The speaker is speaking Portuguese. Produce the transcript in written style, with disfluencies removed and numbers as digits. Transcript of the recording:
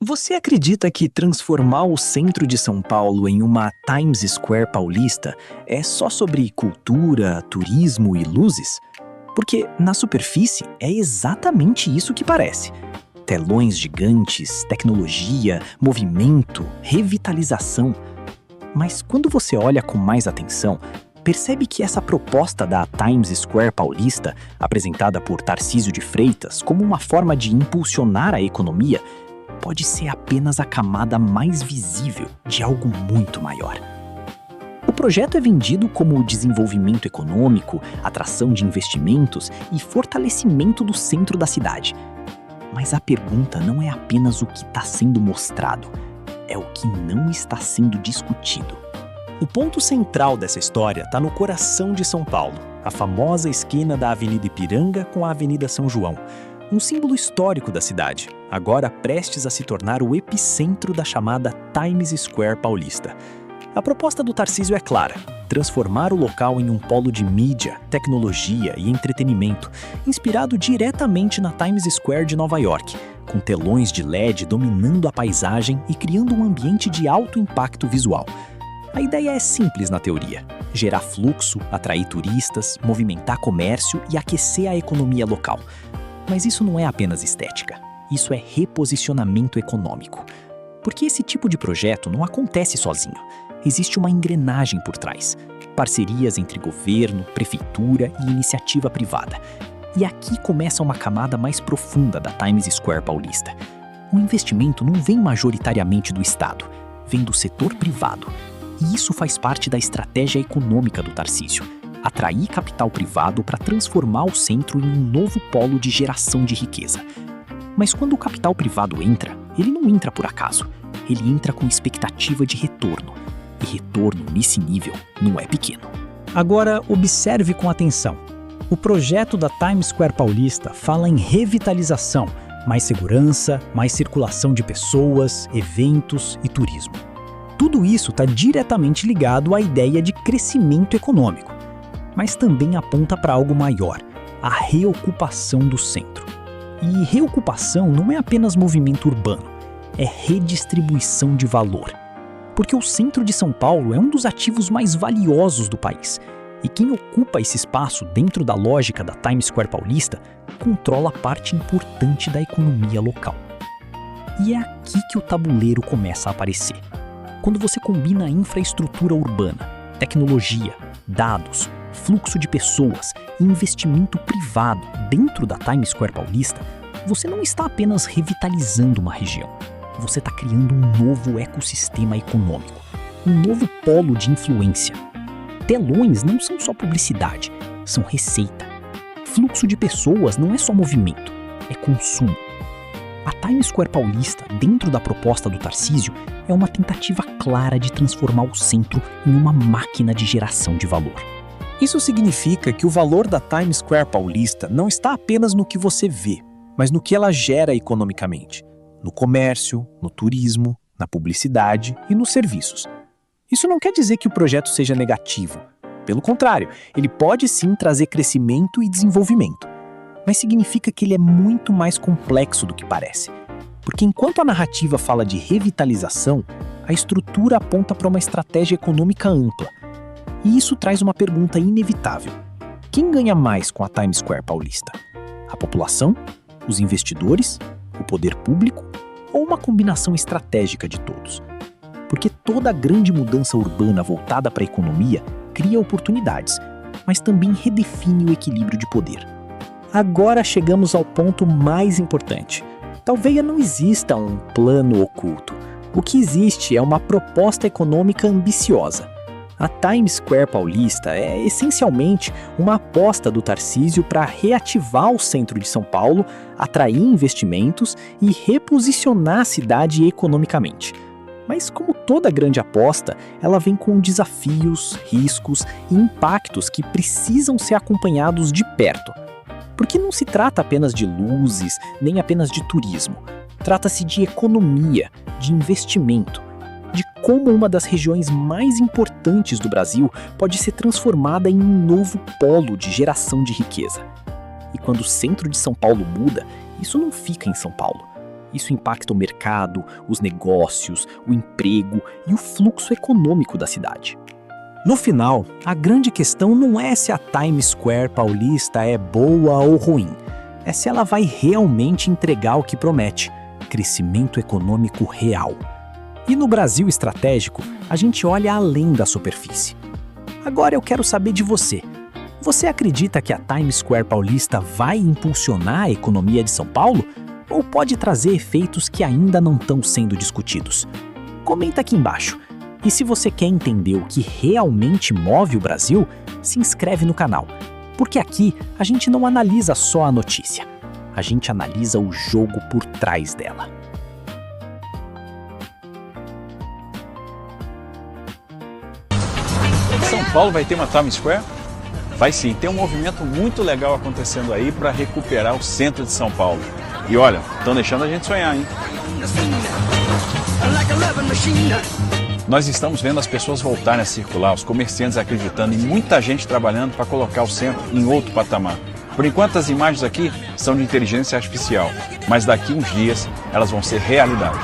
Você acredita que transformar o centro de São Paulo em uma Times Square paulista é só sobre cultura, turismo e luzes? Porque, na superfície, é exatamente isso que parece. Telões gigantes, tecnologia, movimento, revitalização. Mas quando você olha com mais atenção, percebe que essa proposta da Times Square paulista, apresentada por Tarcísio de Freitas como uma forma de impulsionar a economia, pode ser apenas a camada mais visível de algo muito maior. O projeto é vendido como desenvolvimento econômico, atração de investimentos e fortalecimento do centro da cidade. Mas a pergunta não é apenas o que está sendo mostrado, é o que não está sendo discutido. O ponto central dessa história está no coração de São Paulo, a famosa esquina da Avenida Ipiranga com a Avenida São João, um símbolo histórico da cidade, agora prestes a se tornar o epicentro da chamada Times Square paulista. A proposta do Tarcísio é clara: transformar o local em um polo de mídia, tecnologia e entretenimento, inspirado diretamente na Times Square de Nova York, com telões de LED dominando a paisagem e criando um ambiente de alto impacto visual. A ideia é simples na teoria: gerar fluxo, atrair turistas, movimentar comércio e aquecer a economia local. Mas isso não é apenas estética, isso é reposicionamento econômico. Porque esse tipo de projeto não acontece sozinho. Existe uma engrenagem por trás. Parcerias entre governo, prefeitura e iniciativa privada. E aqui começa uma camada mais profunda da Times Square paulista. O investimento não vem majoritariamente do Estado, vem do setor privado. E isso faz parte da estratégia econômica do Tarcísio: atrair capital privado para transformar o centro em um novo polo de geração de riqueza. Mas quando o capital privado entra, ele não entra por acaso. Ele entra com expectativa de retorno. E retorno nesse nível não é pequeno. Agora, observe com atenção. O projeto da Times Square paulista fala em revitalização, mais segurança, mais circulação de pessoas, eventos e turismo. Tudo isso está diretamente ligado à ideia de crescimento econômico, mas também aponta para algo maior: a reocupação do centro. E reocupação não é apenas movimento urbano, é redistribuição de valor. Porque o centro de São Paulo é um dos ativos mais valiosos do país, e quem ocupa esse espaço dentro da lógica da Times Square paulista controla parte importante da economia local. E é aqui que o tabuleiro começa a aparecer. Quando você combina a infraestrutura urbana, tecnologia, dados, fluxo de pessoas e investimento privado dentro da Times Square paulista, você não está apenas revitalizando uma região. Você está criando um novo ecossistema econômico, um novo polo de influência. Telões não são só publicidade, são receita. Fluxo de pessoas não é só movimento, é consumo. A Times Square paulista, dentro da proposta do Tarcísio, é uma tentativa clara de transformar o centro em uma máquina de geração de valor. Isso significa que o valor da Times Square paulista não está apenas no que você vê, mas no que ela gera economicamente, no comércio, no turismo, na publicidade e nos serviços. Isso não quer dizer que o projeto seja negativo. Pelo contrário, ele pode sim trazer crescimento e desenvolvimento. Mas significa que ele é muito mais complexo do que parece. Porque enquanto a narrativa fala de revitalização, a estrutura aponta para uma estratégia econômica ampla. E isso traz uma pergunta inevitável: quem ganha mais com a Times Square paulista? A população? Os investidores? O poder público? Ou uma combinação estratégica de todos? Porque toda grande mudança urbana voltada para a economia cria oportunidades, mas também redefine o equilíbrio de poder. Agora chegamos ao ponto mais importante. Talvez não exista um plano oculto. O que existe é uma proposta econômica ambiciosa. A Times Square paulista é essencialmente uma aposta do Tarcísio para reativar o centro de São Paulo, atrair investimentos e reposicionar a cidade economicamente. Mas como toda grande aposta, ela vem com desafios, riscos e impactos que precisam ser acompanhados de perto. Porque não se trata apenas de luzes, nem apenas de turismo. Trata-se de economia, de investimento, de como uma das regiões mais importantes do Brasil pode ser transformada em um novo polo de geração de riqueza. E quando o centro de São Paulo muda, isso não fica em São Paulo. Isso impacta o mercado, os negócios, o emprego e o fluxo econômico da cidade. No final, a grande questão não é se a Times Square paulista é boa ou ruim, é se ela vai realmente entregar o que promete: crescimento econômico real. E no Brasil estratégico, a gente olha além da superfície. Agora eu quero saber de você. Você acredita que a Times Square paulista vai impulsionar a economia de São Paulo? Ou pode trazer efeitos que ainda não estão sendo discutidos? Comenta aqui embaixo. E se você quer entender o que realmente move o Brasil, se inscreve no canal. Porque aqui a gente não analisa só a notícia, a gente analisa o jogo por trás dela. São Paulo vai ter uma Times Square? Vai sim, tem um movimento muito legal acontecendo aí para recuperar o centro de São Paulo. E olha, estão deixando a gente sonhar, hein? Nós estamos vendo as pessoas voltarem a circular, os comerciantes acreditando e muita gente trabalhando para colocar o centro em outro patamar. Por enquanto as imagens aqui são de inteligência artificial, mas daqui uns dias elas vão ser realidade.